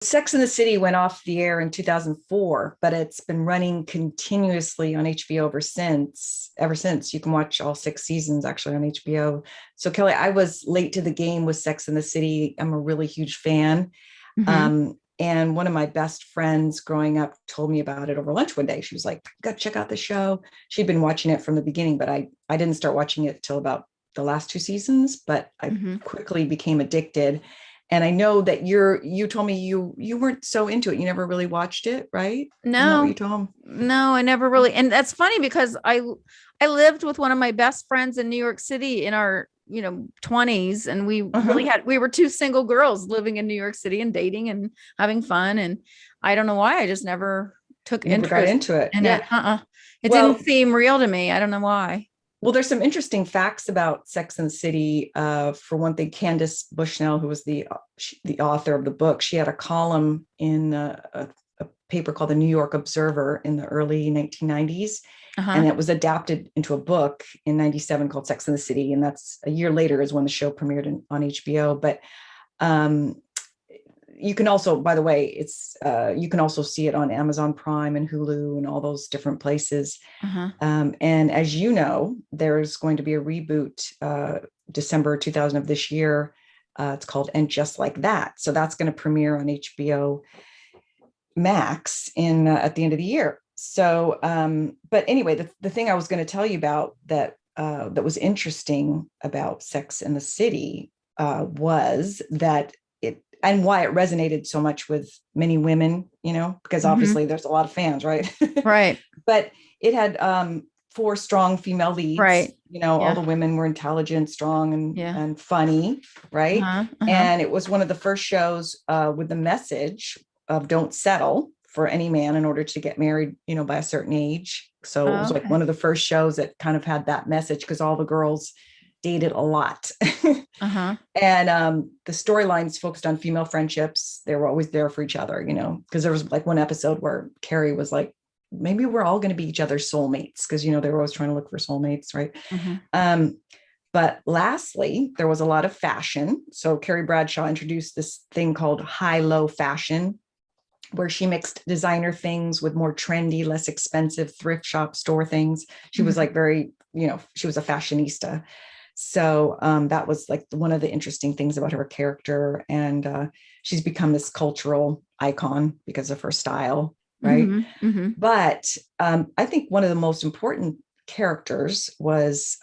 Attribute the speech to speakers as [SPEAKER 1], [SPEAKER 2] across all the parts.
[SPEAKER 1] Sex and the City went off the air in 2004, but it's been running continuously on HBO ever since. You can watch all 6 seasons actually on HBO. So Kelly, I was late to the game with Sex and the City. I'm a really huge fan.
[SPEAKER 2] Hmm.
[SPEAKER 1] And one of my best friends growing up told me about it over lunch one day. She was like, "Go check out the show." She'd been watching it from the beginning, but I didn't start watching it till about the last 2 seasons, but I
[SPEAKER 2] Hmm.
[SPEAKER 1] quickly became addicted. And I know that you told me you weren't so into it. You never really watched it, right? Isn't that what
[SPEAKER 2] No,
[SPEAKER 1] you told me?
[SPEAKER 2] no, I never really. And that's funny because I lived with one of my best friends in New York City in our 20s, and
[SPEAKER 1] Uh-huh.
[SPEAKER 2] we were two single girls living in New York City and dating and having fun. And I don't know why I just never took
[SPEAKER 1] Never got
[SPEAKER 2] interest
[SPEAKER 1] into it.
[SPEAKER 2] in it.
[SPEAKER 1] Yeah.
[SPEAKER 2] It didn't
[SPEAKER 1] Well,
[SPEAKER 2] seem real to me. I don't know why.
[SPEAKER 1] Well, there's some interesting facts about Sex and the City. For one thing, Candace Bushnell, who was the author of the book, she had a column in a paper called the New York Observer in the early 1990s,
[SPEAKER 2] Uh-huh.
[SPEAKER 1] and it was adapted into a book in '97 called Sex and the City, and that's a year later is when the show premiered on HBO. But um, you can also, by the way, it's you can also see it on Amazon Prime and Hulu and all those different places.
[SPEAKER 2] Uh-huh.
[SPEAKER 1] And as you know, there's going to be a reboot December 2000 of this year. It's called And Just Like That. So that's going to premiere on HBO Max in at the end of the year. So, but anyway, the thing I was going to tell you about that was interesting about Sex in the City was that it and why it resonated so much with many women, because
[SPEAKER 2] Hmm.
[SPEAKER 1] obviously there's a lot of fans, right?
[SPEAKER 2] Right.
[SPEAKER 1] But it had four strong female leads.
[SPEAKER 2] Right.
[SPEAKER 1] All
[SPEAKER 2] Yeah.
[SPEAKER 1] the women were intelligent, strong, and
[SPEAKER 2] Yeah.
[SPEAKER 1] and funny, right?
[SPEAKER 2] Uh-huh. Uh-huh.
[SPEAKER 1] And it was one of the first shows with the message of don't settle for any man in order to get married, by a certain age. So it was like
[SPEAKER 2] Okay.
[SPEAKER 1] one of the first shows that kind of had that message because all the girls dated a lot.
[SPEAKER 2] Uh-huh.
[SPEAKER 1] And the storylines focused on female friendships. They were always there for each other, because there was like one episode where Carrie was like, maybe we're all going to be each other's soulmates because, they were always trying to look for soulmates, right?
[SPEAKER 2] Uh-huh.
[SPEAKER 1] Um, but lastly, there was a lot of fashion. So Carrie Bradshaw introduced this thing called high-low fashion, where she mixed designer things with more trendy, less expensive thrift shop store things. She was
[SPEAKER 2] Hmm.
[SPEAKER 1] like very, she was a fashionista. So that was like one of the interesting things about her character. And she's become this cultural icon because of her style, right?
[SPEAKER 2] Hmm. Hmm.
[SPEAKER 1] But I think one of the most important characters was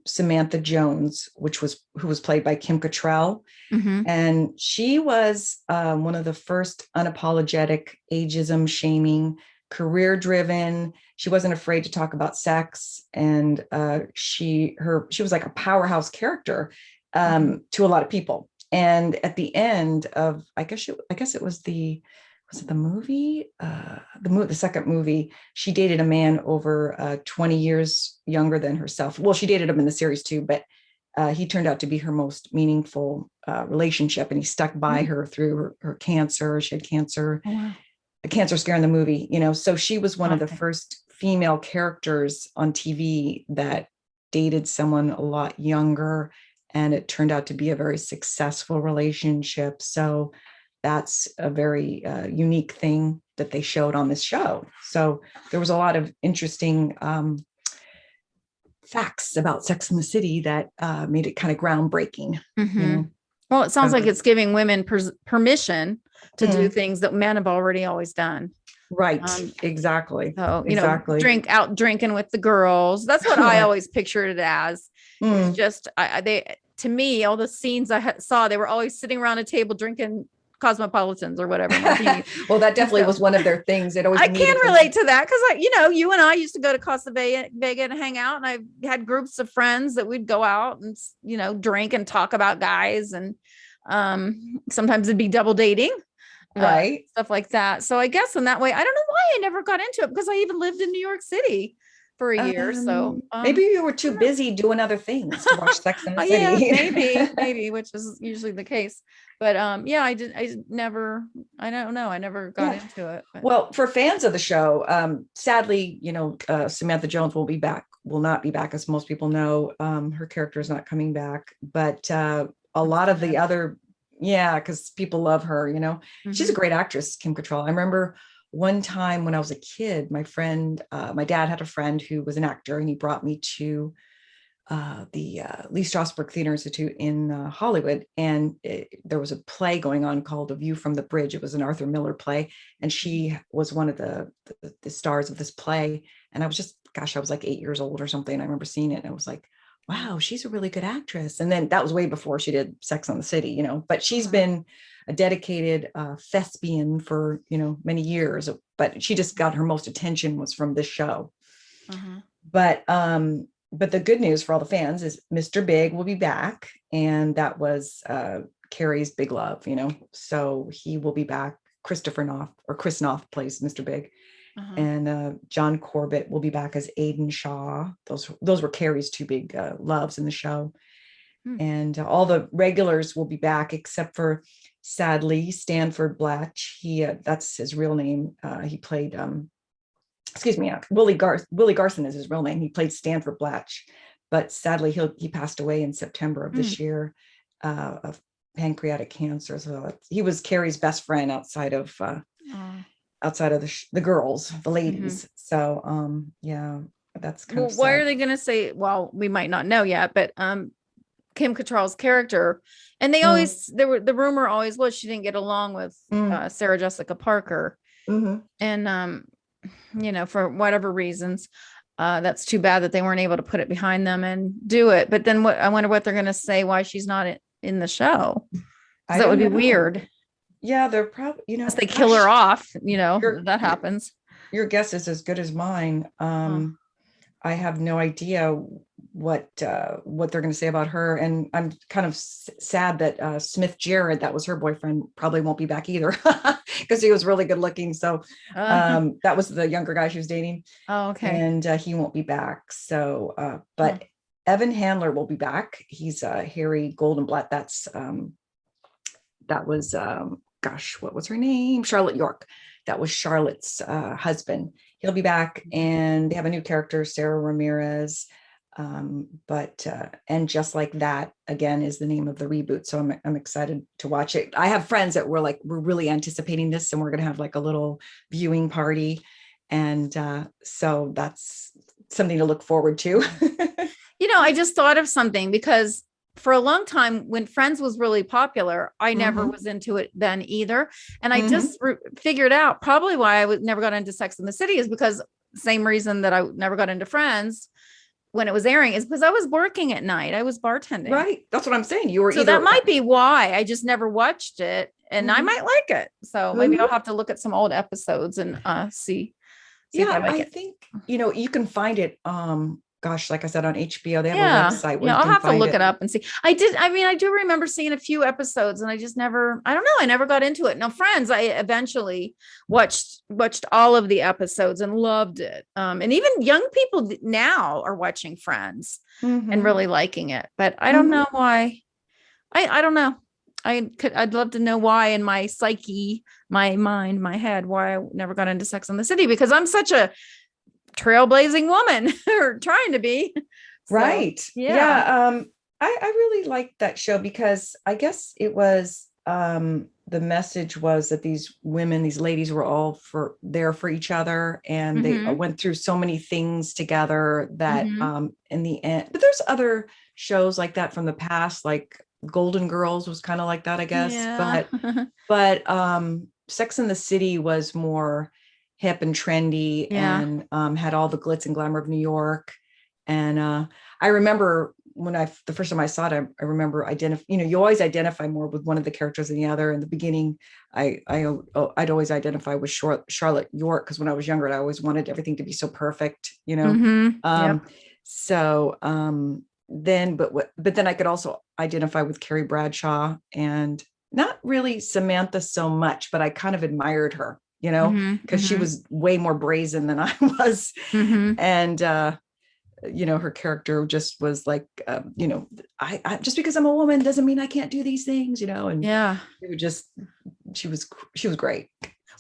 [SPEAKER 1] Samantha Jones, who was played by Kim Cattrall,
[SPEAKER 2] Hmm.
[SPEAKER 1] and she was one of the first unapologetic, ageism shaming, career driven. She wasn't afraid to talk about sex, and she was like a powerhouse character
[SPEAKER 2] Hmm.
[SPEAKER 1] to a lot of people. And at the end of, I guess it was it the movie? The second movie, she dated a man over 20 years younger than herself. Well, she dated him in the series too, but he turned out to be her most meaningful relationship, and he stuck by her through her cancer. She had cancer,
[SPEAKER 2] Oh, wow.
[SPEAKER 1] a cancer scare in the movie, So she was one of the
[SPEAKER 2] Okay.
[SPEAKER 1] first female characters on TV that dated someone a lot younger, and it turned out to be a very successful relationship. So that's a very unique thing that they showed on this show. So there was a lot of interesting facts about Sex in the City that made it kind of groundbreaking, you
[SPEAKER 2] Hmm.
[SPEAKER 1] know.
[SPEAKER 2] Well, it sounds like
[SPEAKER 1] Uh,
[SPEAKER 2] it's giving women permission to do
[SPEAKER 1] mm,
[SPEAKER 2] things that men have already always done.
[SPEAKER 1] right,
[SPEAKER 2] Um,
[SPEAKER 1] exactly,
[SPEAKER 2] so,
[SPEAKER 1] exactly.
[SPEAKER 2] drink out drinking with the girls. That's what I
[SPEAKER 1] Right.
[SPEAKER 2] always pictured it as. Is
[SPEAKER 1] Mm.
[SPEAKER 2] just they to me all the scenes saw they were always sitting around a table drinking cosmopolitans or whatever martinis.
[SPEAKER 1] Well, that
[SPEAKER 2] And
[SPEAKER 1] definitely
[SPEAKER 2] so
[SPEAKER 1] was one of their things. They'd always
[SPEAKER 2] I
[SPEAKER 1] meet
[SPEAKER 2] can
[SPEAKER 1] at the.
[SPEAKER 2] relate to that because you and I used to go to Vega and hang out, and I had groups of friends that we'd go out and drink and talk about guys, and sometimes it'd be double dating,
[SPEAKER 1] Right.
[SPEAKER 2] stuff like that. So I guess in that way, I don't know why I never got into it because I even lived in New York City for a year. So
[SPEAKER 1] Maybe you were
[SPEAKER 2] I
[SPEAKER 1] too
[SPEAKER 2] don't know.
[SPEAKER 1] busy doing other things to watch Sex in the
[SPEAKER 2] Yeah,
[SPEAKER 1] City.
[SPEAKER 2] maybe, which is usually the case. But yeah, I never, I don't know, I never got
[SPEAKER 1] Yeah.
[SPEAKER 2] into it. But
[SPEAKER 1] Well, for fans of the show, sadly, Samantha Jones will not be back, as most people know. Her character is not coming back, but a
[SPEAKER 2] that's
[SPEAKER 1] lot
[SPEAKER 2] too
[SPEAKER 1] of the
[SPEAKER 2] bad.
[SPEAKER 1] other Yeah, because people love her, she's a
[SPEAKER 2] Mhm.
[SPEAKER 1] great actress, Kim Cattrall. I remember one time when I was a kid, my dad had a friend who was an actor, and he brought me to the Lee Strasberg Theater Institute in Hollywood. And there was a play going on called A View from the Bridge. It was an Arthur Miller play. And she was one of the stars of this play. And I was just, gosh, I was like 8 years old or something. I remember seeing it and I was like, wow, she's a really good actress. And then that was way before she did Sex on the City, but she's
[SPEAKER 2] Uh-huh.
[SPEAKER 1] been a dedicated thespian for, many years, but she just got her most attention was from this show.
[SPEAKER 2] Uh-huh.
[SPEAKER 1] But the good news for all the fans is Mr. Big will be back, and that was Carrie's big love, so he will be back. Chris Noth plays Mr. Big,
[SPEAKER 2] Uh-huh.
[SPEAKER 1] and John Corbett will be back as Aiden Shaw. Those were Carrie's two big loves in the show,
[SPEAKER 2] Hmm.
[SPEAKER 1] and all the regulars will be back except for, sadly, Stanford Blatch. That's his real name. He played excuse me, Willie Garson is his real name. He played Stanford Blatch, but sadly he passed away in September of
[SPEAKER 2] Hmm.
[SPEAKER 1] this year of pancreatic cancer. So he was Carrie's best friend outside of
[SPEAKER 2] Oh.
[SPEAKER 1] the girls, the
[SPEAKER 2] Mhm.
[SPEAKER 1] ladies. So yeah, that's kind
[SPEAKER 2] Well,
[SPEAKER 1] of
[SPEAKER 2] why
[SPEAKER 1] sad.
[SPEAKER 2] are they going to say, well, we might not know yet, but Kim Cattrall's character, and they
[SPEAKER 1] Mm,
[SPEAKER 2] always, the rumor always was she didn't get along with
[SPEAKER 1] mm,
[SPEAKER 2] Sarah Jessica Parker.
[SPEAKER 1] mhm.
[SPEAKER 2] And for whatever reasons, that's too bad that they weren't able to put it behind them and do it. But then I wonder what they're going to say why she's not in the show, because
[SPEAKER 1] I
[SPEAKER 2] that would
[SPEAKER 1] don't
[SPEAKER 2] be
[SPEAKER 1] know.
[SPEAKER 2] weird.
[SPEAKER 1] Yeah, they're probably,
[SPEAKER 2] Unless they kill her
[SPEAKER 1] gosh,
[SPEAKER 2] off,
[SPEAKER 1] your
[SPEAKER 2] that
[SPEAKER 1] your
[SPEAKER 2] happens.
[SPEAKER 1] your guess is as good as mine.
[SPEAKER 2] Huh.
[SPEAKER 1] I have no idea what they're going to say about her, and I'm kind of sad that Smith Jerrod, that was her boyfriend, probably won't be back either because he was really good looking. So
[SPEAKER 2] Uh,
[SPEAKER 1] that was the younger guy she was dating,
[SPEAKER 2] oh, okay.
[SPEAKER 1] and he won't be back. So,
[SPEAKER 2] Huh.
[SPEAKER 1] but Evan Handler will be back. He's Harry Goldenblatt. That was gosh, what was her name? Charlotte York. That was Charlotte's husband. He'll be back, and they have a new character, Sarah Ramirez. But and Just Like That again is the name of the reboot. So I'm excited to watch it. I have friends that we're really anticipating this, and we're gonna have like a little viewing party, and so that's something to look forward to.
[SPEAKER 2] I just thought of something, because for a long time when Friends was really popular, I never
[SPEAKER 1] Hmm.
[SPEAKER 2] was into it then either. And I
[SPEAKER 1] Hmm.
[SPEAKER 2] just figured out probably why never got into Sex in the City is because same reason that I never got into Friends when it was airing is because I was working at night. I was bartending.
[SPEAKER 1] Right. That's what I'm saying. You were
[SPEAKER 2] So that
[SPEAKER 1] either.
[SPEAKER 2] might be why I just never watched it, and I
[SPEAKER 1] Mhm.
[SPEAKER 2] might like it. So maybe I'll
[SPEAKER 1] Mhm.
[SPEAKER 2] have to look at some old episodes and see if I
[SPEAKER 1] Yeah,
[SPEAKER 2] like
[SPEAKER 1] I
[SPEAKER 2] it.
[SPEAKER 1] think, you can find it. Gosh, like I said, on HBO, they have a
[SPEAKER 2] Yeah.
[SPEAKER 1] website where
[SPEAKER 2] Yeah.
[SPEAKER 1] you
[SPEAKER 2] I'll
[SPEAKER 1] can
[SPEAKER 2] have to
[SPEAKER 1] find
[SPEAKER 2] look
[SPEAKER 1] it.
[SPEAKER 2] it up and see. I do remember seeing a few episodes, and I just never, I don't know. I never got into it. Now, Friends, I eventually watched all of the episodes and loved it. And even young people now are watching Friends and
[SPEAKER 1] Hmm.
[SPEAKER 2] really liking it, but I don't
[SPEAKER 1] Hmm.
[SPEAKER 2] know why. I don't know. I'd love to know why in my psyche, my mind, my head, why I never got into Sex and the City, because I'm such a trailblazing woman or trying to be. So
[SPEAKER 1] Right.
[SPEAKER 2] yeah.
[SPEAKER 1] Yeah. I really liked that show because I guess it was the message was that these women, these ladies were all there for each other, and they
[SPEAKER 2] Mm-hmm.
[SPEAKER 1] went through so many things together that
[SPEAKER 2] Mm-hmm.
[SPEAKER 1] in the end, but there's other shows like that from the past, like Golden Girls was kind of like that, I guess.
[SPEAKER 2] Yeah.
[SPEAKER 1] But Sex and the City was more hip and trendy,
[SPEAKER 2] Yeah.
[SPEAKER 1] and had all the glitz and glamour of New York. And I remember the first time I saw it, I remember you always identify more with one of the characters than the other. In the beginning, I'd always identify with Charlotte York, because when I was younger, I always wanted everything to be so perfect.
[SPEAKER 2] Mm-hmm. Yep.
[SPEAKER 1] So but then I could also identify with Carrie Bradshaw, and not really Samantha so much, but I kind of admired her,
[SPEAKER 2] Mm-hmm.
[SPEAKER 1] because she
[SPEAKER 2] Mm-hmm.
[SPEAKER 1] was way more brazen than I was.
[SPEAKER 2] Mm-hmm.
[SPEAKER 1] And her character just was like, I just because I'm a woman doesn't mean I can't do these things, and
[SPEAKER 2] Yeah.
[SPEAKER 1] it would just she was great.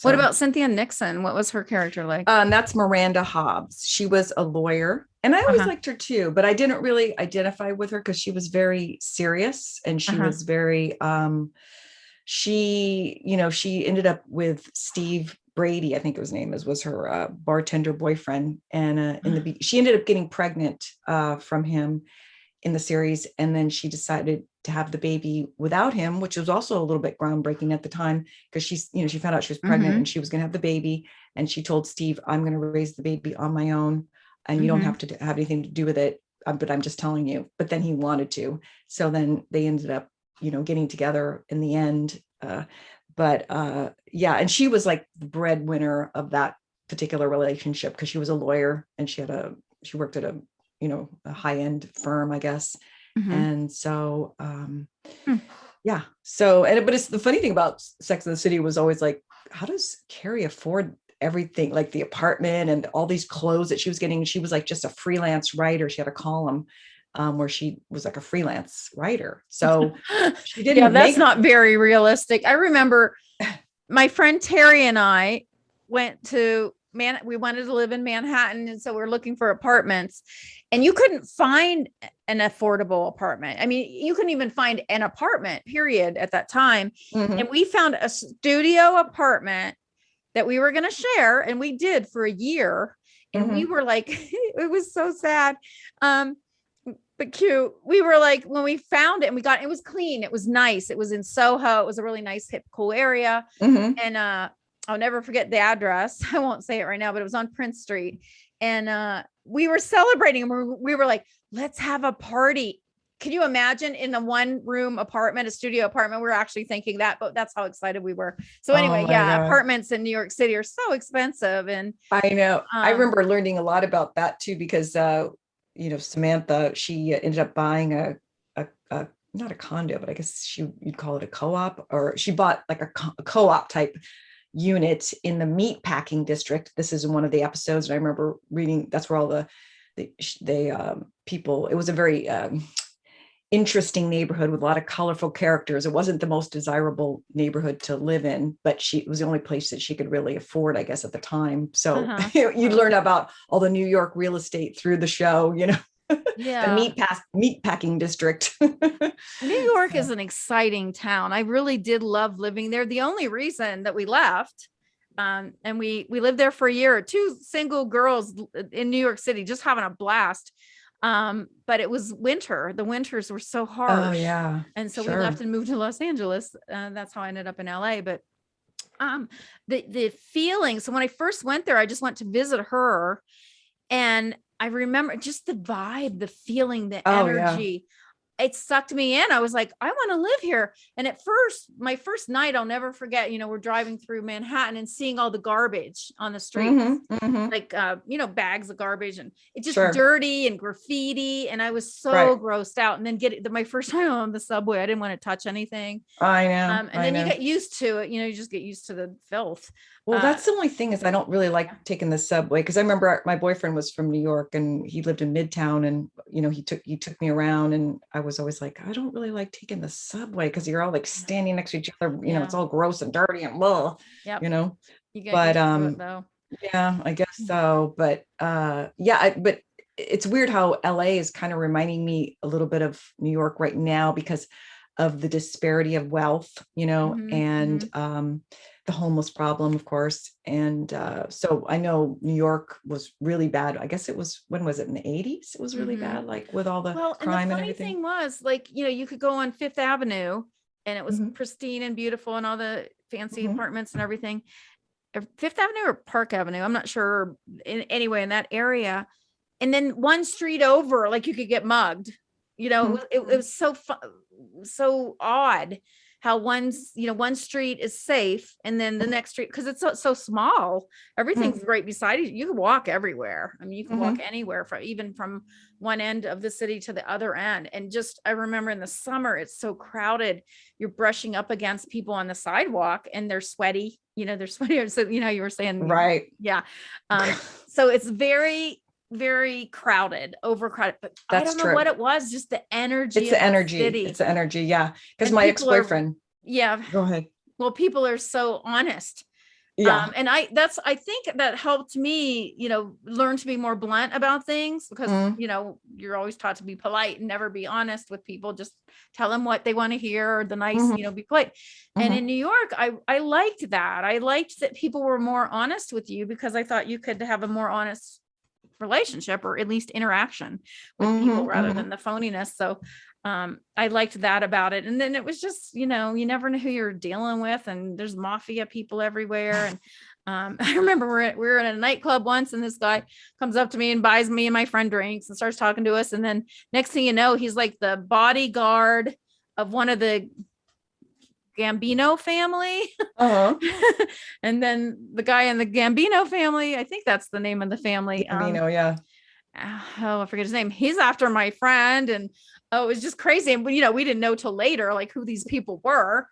[SPEAKER 2] What
[SPEAKER 1] So
[SPEAKER 2] about Cynthia Nixon? What was her character like?
[SPEAKER 1] that's Miranda Hobbs. She was a lawyer, and I always
[SPEAKER 2] Uh-huh.
[SPEAKER 1] liked her too, but I didn't really identify with her because she was very serious, and she
[SPEAKER 2] Uh-huh.
[SPEAKER 1] was very she ended up with Steve Brady, I think his name was her bartender boyfriend. And she ended up getting pregnant from him in the series. And then she decided to have the baby without him, which was also a little bit groundbreaking at the time, because she found out she was pregnant and she was going to have the baby. And she told Steve, I'm going to raise the baby on my own, and you don't have to have anything to do with it. But I'm just telling you. But then he wanted to. So then they ended up, getting together in the end. And she was like the breadwinner of that particular relationship, because she was a lawyer and she worked at a high-end firm, I guess. And so but it's the funny thing about Sex and the City was always like, how does Carrie afford everything, like the apartment and all these clothes that she was getting? She was like just a freelance writer. She had a column where she was like a freelance writer. So she didn't
[SPEAKER 2] that's not very realistic. I remember my friend Terry and I went to we wanted to live in Manhattan. And so we're looking for apartments, and you couldn't find an affordable apartment. I mean, you couldn't even find an apartment, period, at that time. And we found a studio apartment that we were going to share. And we did for a year. And we were like, it was so sad. But cute. We were like, when we found it and it was clean. It was nice. It was in Soho. It was a really nice, hip, cool area. And, I'll never forget the address. I won't say it right now, but it was on Prince Street. And we were celebrating, and we were like, let's have a party. Can you imagine, in a 1-room apartment, a studio apartment? We were actually thinking that, but that's how excited we were. So anyway, God. Apartments in New York City are so expensive. And
[SPEAKER 1] I know, I remember learning a lot about that too, because, Samantha, she ended up buying a not a condo, but I guess you'd call it a co-op, or she bought like a co-op type unit in the meat packing district. This is in one of the episodes, and I remember reading, that's where all the people, it was a very interesting neighborhood with a lot of colorful characters. It wasn't the most desirable neighborhood to live in, but it was the only place that she could really afford, I guess, at the time. So you'd learn about all the New York real estate through the show, the meat packing district.
[SPEAKER 2] New York is an exciting town. I really did love living there. The only reason that we left, and we lived there for a year, 2 single girls in New York City, just having a blast. But it was winter. The winters were so harsh.
[SPEAKER 1] Oh yeah.
[SPEAKER 2] And so we left and moved to Los Angeles. That's how I ended up in LA. But the feeling. So when I first went there, I just went to visit her, and I remember just the vibe, the feeling, the energy. It sucked me in. I was like, I want to live here. And at first, my first night, I'll never forget, we're driving through Manhattan and seeing all the garbage on the streets, like, bags of garbage, and it's just dirty and graffiti. And I was so grossed out. And then my first time on the subway, I didn't want to touch anything.
[SPEAKER 1] I know.
[SPEAKER 2] And then you get used to it. You just get used to the filth.
[SPEAKER 1] Well, that's the only thing, is I don't really like taking the subway, because I remember my boyfriend was from New York and he lived in Midtown, and he took me around, and I was always like, I don't really like taking the subway, because you're all like standing next to each other, it's all gross and dirty and blah,
[SPEAKER 2] You get
[SPEAKER 1] but
[SPEAKER 2] used to it, though.
[SPEAKER 1] Yeah, I guess so. But but it's weird how LA is kind of reminding me a little bit of New York right now, because of the disparity of wealth, and the homeless problem, of course. And so I know New York was really bad. I guess it was, when was it, in the 80s? It was really bad, like with all the crime and everything.
[SPEAKER 2] The funny thing was, like, you could go on Fifth Avenue and it was pristine and beautiful and all the fancy apartments and everything. Fifth Avenue or Park Avenue, I'm not sure, anyway, in that area. And then one street over, like, you could get mugged. It was so odd how one street is safe, and then the next street, because it's so small, everything's right beside you. You can walk everywhere. I mean, you can walk anywhere, even from one end of the city to the other end. And I remember in the summer, it's so crowded. You're brushing up against people on the sidewalk, and they're sweaty. They're sweaty. So, you were saying,
[SPEAKER 1] right?
[SPEAKER 2] Yeah. So it's very, very crowded, overcrowded, but I don't know what it was, just the energy.
[SPEAKER 1] It's the energy. It's the energy. Yeah. Because my ex-boyfriend.
[SPEAKER 2] Yeah.
[SPEAKER 1] Go ahead.
[SPEAKER 2] Well, people are so honest.
[SPEAKER 1] Yeah.
[SPEAKER 2] And I think that helped me, learn to be more blunt about things because,
[SPEAKER 1] Mm,
[SPEAKER 2] you're always taught to be polite and never be honest with people. Just tell them what they want to hear, or the nice,
[SPEAKER 1] mhm,
[SPEAKER 2] be polite. And in
[SPEAKER 1] mhm.
[SPEAKER 2] New York, I liked that. I liked that people were more honest with you because I thought you could have a more honest relationship, or at least interaction with people,
[SPEAKER 1] Mhm,
[SPEAKER 2] rather than
[SPEAKER 1] mhm.
[SPEAKER 2] the phoniness. So I liked that about it. And then it was just, you never know who you're dealing with, and there's mafia people everywhere. And I remember we were in a nightclub once, and this guy comes up to me and buys me and my friend drinks and starts talking to us. And then next thing you know, he's like the bodyguard of one of the Gambino family.
[SPEAKER 1] Uh-huh.
[SPEAKER 2] And then the guy in the Gambino family, I think that's the name of the family.
[SPEAKER 1] Gambino, yeah.
[SPEAKER 2] Oh, I forget his name. He's after my friend. And oh, it was just crazy. And we didn't know till later, like, who these people were.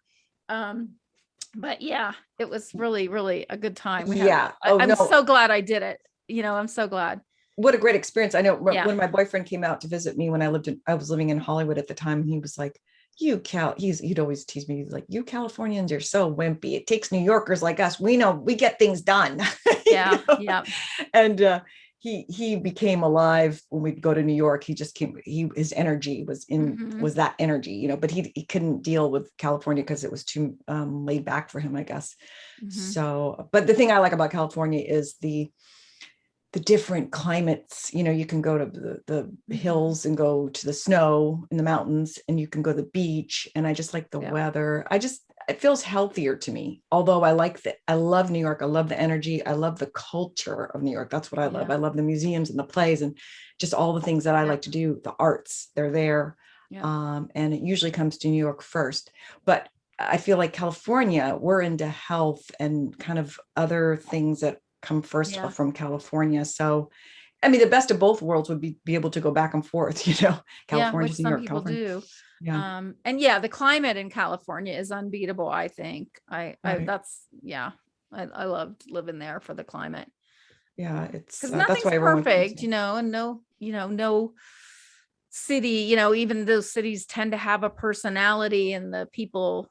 [SPEAKER 2] But yeah, it was really, really a good time.
[SPEAKER 1] Yeah. Oh
[SPEAKER 2] I'm
[SPEAKER 1] no.
[SPEAKER 2] so glad I did it. I'm so glad.
[SPEAKER 1] What a great experience. I know
[SPEAKER 2] Yeah.
[SPEAKER 1] when my boyfriend came out to visit me when I was living in Hollywood at the time, and he was like, he'd always tease me, like, you Californians are so wimpy. It takes New Yorkers like us. We know we get things done.
[SPEAKER 2] Yeah. Yeah.
[SPEAKER 1] And he became alive when we'd go to New York. He just came, his energy
[SPEAKER 2] Mhm.
[SPEAKER 1] was that energy, but he couldn't deal with California because it was too laid back for him, I guess.
[SPEAKER 2] Mhm.
[SPEAKER 1] So, but the thing I like about California is the different climates. You can go to the
[SPEAKER 2] Mhm.
[SPEAKER 1] hills and go to the snow in the mountains, and you can go to the beach. And I just like the
[SPEAKER 2] Yeah.
[SPEAKER 1] weather. It feels healthier to me. Although I love New York. I love the energy. I love the culture of New York. That's what I love.
[SPEAKER 2] Yeah.
[SPEAKER 1] I love the museums and the plays and just all the things that I
[SPEAKER 2] Yeah.
[SPEAKER 1] like to do. The arts, they're there.
[SPEAKER 2] Yeah.
[SPEAKER 1] And it usually comes to New York first. But I feel like California, we're into health and kind of other things that come first
[SPEAKER 2] Yeah.
[SPEAKER 1] from California. So, I mean, the best of both worlds would be able to go back and forth,
[SPEAKER 2] Yeah,
[SPEAKER 1] California
[SPEAKER 2] which
[SPEAKER 1] to New
[SPEAKER 2] some
[SPEAKER 1] York,
[SPEAKER 2] people
[SPEAKER 1] California.
[SPEAKER 2] do.
[SPEAKER 1] Yeah.
[SPEAKER 2] And yeah, the climate in California is unbeatable, I think.
[SPEAKER 1] Right.
[SPEAKER 2] Yeah, I loved living there for the climate.
[SPEAKER 1] Yeah.
[SPEAKER 2] Because
[SPEAKER 1] That's
[SPEAKER 2] nothing's
[SPEAKER 1] why everyone comes
[SPEAKER 2] perfect,
[SPEAKER 1] here.
[SPEAKER 2] and no city, even those cities tend to have a personality, and the people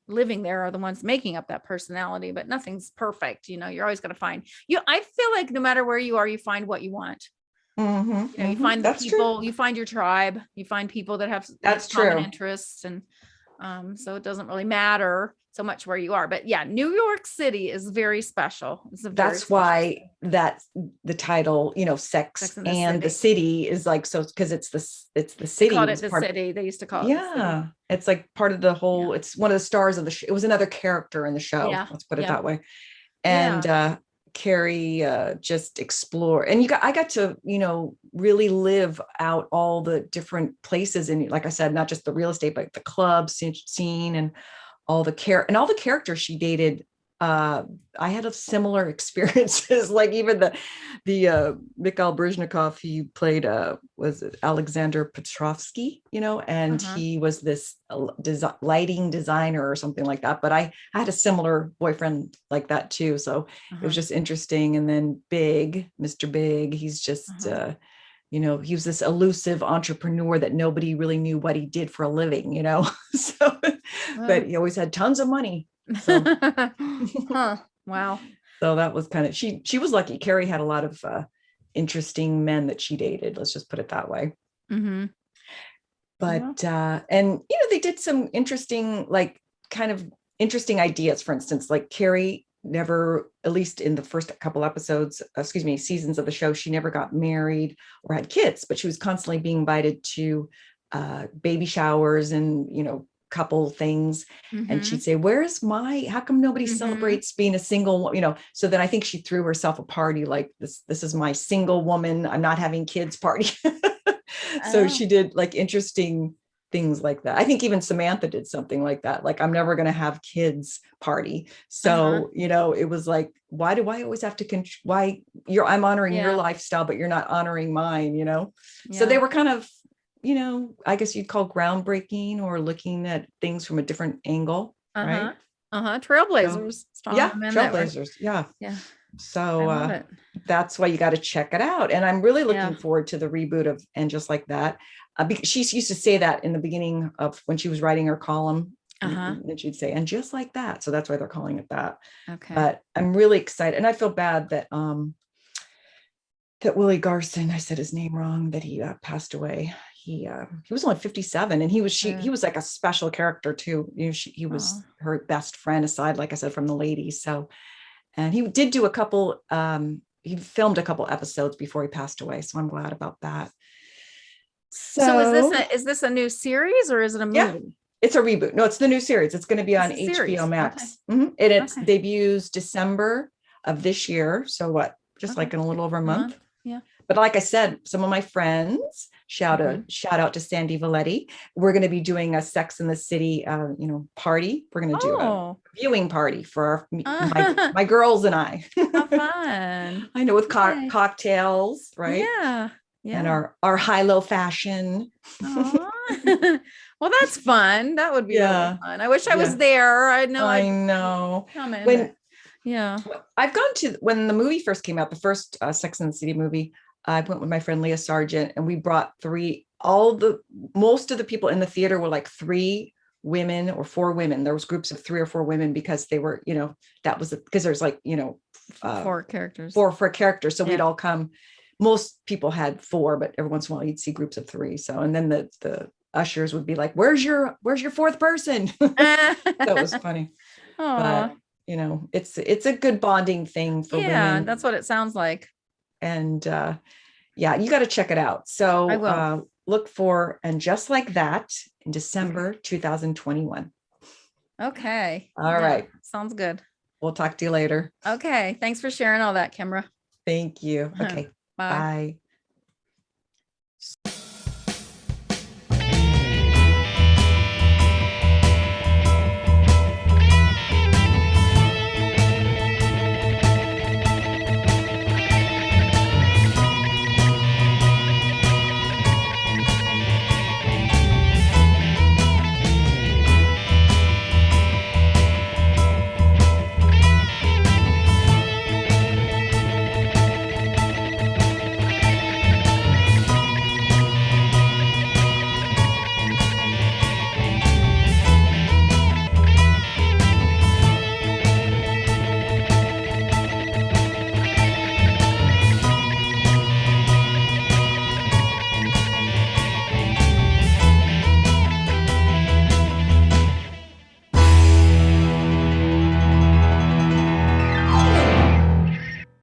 [SPEAKER 2] living there are the ones making up that personality, but nothing's perfect. You're always going to find I feel like no matter where you are, you find what you want. You find the
[SPEAKER 1] That's true.
[SPEAKER 2] people, you find your tribe, you find people that have
[SPEAKER 1] That's
[SPEAKER 2] common
[SPEAKER 1] true.
[SPEAKER 2] interests. And so it doesn't really matter so much where you are. But yeah, New York City is very special. It's a very
[SPEAKER 1] That's
[SPEAKER 2] special
[SPEAKER 1] why
[SPEAKER 2] city.
[SPEAKER 1] that the title,
[SPEAKER 2] Sex
[SPEAKER 1] Sex
[SPEAKER 2] in the
[SPEAKER 1] and the
[SPEAKER 2] City.
[SPEAKER 1] City is like, so because it's the
[SPEAKER 2] They
[SPEAKER 1] city
[SPEAKER 2] called it
[SPEAKER 1] was
[SPEAKER 2] the
[SPEAKER 1] part.
[SPEAKER 2] city. They used to call it the city.
[SPEAKER 1] Yeah, it's like part of the
[SPEAKER 2] Yeah.
[SPEAKER 1] whole. It's one of the stars of the show. It was another character in the show.
[SPEAKER 2] Yeah.
[SPEAKER 1] Let's put it
[SPEAKER 2] Yeah.
[SPEAKER 1] that way. And
[SPEAKER 2] Yeah.
[SPEAKER 1] Carrie just explore, and I got to really live out all the different places, and like I said, not just the real estate, but the club scene and all the characters she dated. uh I had a similar experiences, like even the Mikhail Brezhnikov, he played was it Alexander Petrovsky, and
[SPEAKER 2] Uh-huh.
[SPEAKER 1] he was this lighting designer or something like that. But I had a similar boyfriend like that too, so it was
[SPEAKER 2] Uh-huh.
[SPEAKER 1] just interesting. And then Mr. Big, he's just
[SPEAKER 2] Uh-huh.
[SPEAKER 1] he was this elusive entrepreneur that nobody really knew what he did for a living, so,
[SPEAKER 2] Well.
[SPEAKER 1] but he always had tons of money. So,
[SPEAKER 2] Huh. Wow.
[SPEAKER 1] so that was kind of, she was lucky. Carrie had a lot of interesting men that she dated. Let's just put it that way.
[SPEAKER 2] Mm-hmm. Well.
[SPEAKER 1] But, and, they did some interesting, like kind of interesting ideas. For instance, like Carrie never, at least in the first couple episodes, excuse me, seasons of the show, she never got married or had kids, but she was constantly being invited to baby showers and, couple things. And
[SPEAKER 2] Mm-hmm.
[SPEAKER 1] she'd say, how come nobody
[SPEAKER 2] Mm-hmm.
[SPEAKER 1] celebrates being a single, so then I think she threw herself a party like this is my single woman, I'm not having kids party. So
[SPEAKER 2] Oh.
[SPEAKER 1] she did like interesting things like that. I think even Samantha did something like that, like, I'm never going to have kids party.
[SPEAKER 2] Uh-huh.
[SPEAKER 1] So, it was like, why do I always have to why I'm honoring your
[SPEAKER 2] Yeah.
[SPEAKER 1] lifestyle, but you're not honoring mine. So they
[SPEAKER 2] Yeah.
[SPEAKER 1] were kind of, I guess you'd call groundbreaking, or looking at things from a different angle,
[SPEAKER 2] Uh-huh.
[SPEAKER 1] right?
[SPEAKER 2] Uh-huh.
[SPEAKER 1] So
[SPEAKER 2] Trailblazers. Strong
[SPEAKER 1] yeah,
[SPEAKER 2] women that were.
[SPEAKER 1] trailblazers. Yeah.
[SPEAKER 2] Yeah. I
[SPEAKER 1] So
[SPEAKER 2] love it.
[SPEAKER 1] that's why you got to check it out. And I'm really
[SPEAKER 2] Yeah.
[SPEAKER 1] looking forward to the reboot of And Just Like That. Because she used to say that in the beginning of when she was writing her column
[SPEAKER 2] Uh-huh.
[SPEAKER 1] And she'd say, and just like that. So that's why they're calling it that.
[SPEAKER 2] Okay.
[SPEAKER 1] But I'm really excited. And I feel bad that that Willie Garson, I said his name wrong, that he passed away. He was only 57, and he was like a special character too. He was
[SPEAKER 2] Oh.
[SPEAKER 1] her best friend, aside, like I said, from the ladies. So, and he did do a couple, he filmed a couple episodes before he passed away. So I'm glad about that.
[SPEAKER 2] So
[SPEAKER 1] So
[SPEAKER 2] is this a new series or is it a
[SPEAKER 1] yeah,
[SPEAKER 2] movie?
[SPEAKER 1] it's a reboot. No, it's the new series. It's going to be on
[SPEAKER 2] It's a
[SPEAKER 1] HBO
[SPEAKER 2] series. Okay.
[SPEAKER 1] Max. It
[SPEAKER 2] Okay.
[SPEAKER 1] debuts December of this year. So what? Just
[SPEAKER 2] Okay.
[SPEAKER 1] like in a little over a
[SPEAKER 2] A
[SPEAKER 1] month.
[SPEAKER 2] month. Yeah.
[SPEAKER 1] But like I said, some of my friends,
[SPEAKER 2] Mhm.
[SPEAKER 1] shout out to Sandy Valetti. We're going to be doing a Sex in the City, party. We're going to do a
[SPEAKER 2] Oh.
[SPEAKER 1] viewing party for
[SPEAKER 2] How
[SPEAKER 1] my girls and I.
[SPEAKER 2] fun.
[SPEAKER 1] I know, with
[SPEAKER 2] Yay.
[SPEAKER 1] cocktails, right?
[SPEAKER 2] Yeah.
[SPEAKER 1] And
[SPEAKER 2] Yeah.
[SPEAKER 1] our high low fashion.
[SPEAKER 2] Aw. Well, that's fun. That would be really
[SPEAKER 1] Yeah,
[SPEAKER 2] fun. I wish I was
[SPEAKER 1] yeah.
[SPEAKER 2] there. I know
[SPEAKER 1] I
[SPEAKER 2] I'd
[SPEAKER 1] know.
[SPEAKER 2] come in, but
[SPEAKER 1] When
[SPEAKER 2] yeah.
[SPEAKER 1] I've gone to when the movie first came out, the first Sex and the City movie, I went with my friend Leah Sargent, and we brought most of the people in the theater were like three women or four women. There was groups of three or four women because they were, that was because there's like, uh,
[SPEAKER 2] Four characters.
[SPEAKER 1] four for a character. So we'd
[SPEAKER 2] Yeah.
[SPEAKER 1] all come. Most people had four, but every once in a while you'd see groups of three. So, and then the ushers would be like, where's your fourth person?" That was funny.
[SPEAKER 2] Oh,
[SPEAKER 1] But it's a good bonding thing for
[SPEAKER 2] yeah,
[SPEAKER 1] women.
[SPEAKER 2] that's what it sounds like.
[SPEAKER 1] And yeah, you got to check it out.
[SPEAKER 2] I
[SPEAKER 1] So
[SPEAKER 2] will.
[SPEAKER 1] look for And Just Like That in
[SPEAKER 2] Okay.
[SPEAKER 1] December 2021.
[SPEAKER 2] Okay.
[SPEAKER 1] All
[SPEAKER 2] Yeah,
[SPEAKER 1] right,
[SPEAKER 2] sounds good.
[SPEAKER 1] we'll talk to you later.
[SPEAKER 2] Okay. Thanks for sharing all that, Kimbra.
[SPEAKER 1] Thank you. Okay,
[SPEAKER 2] Bye.
[SPEAKER 1] bye.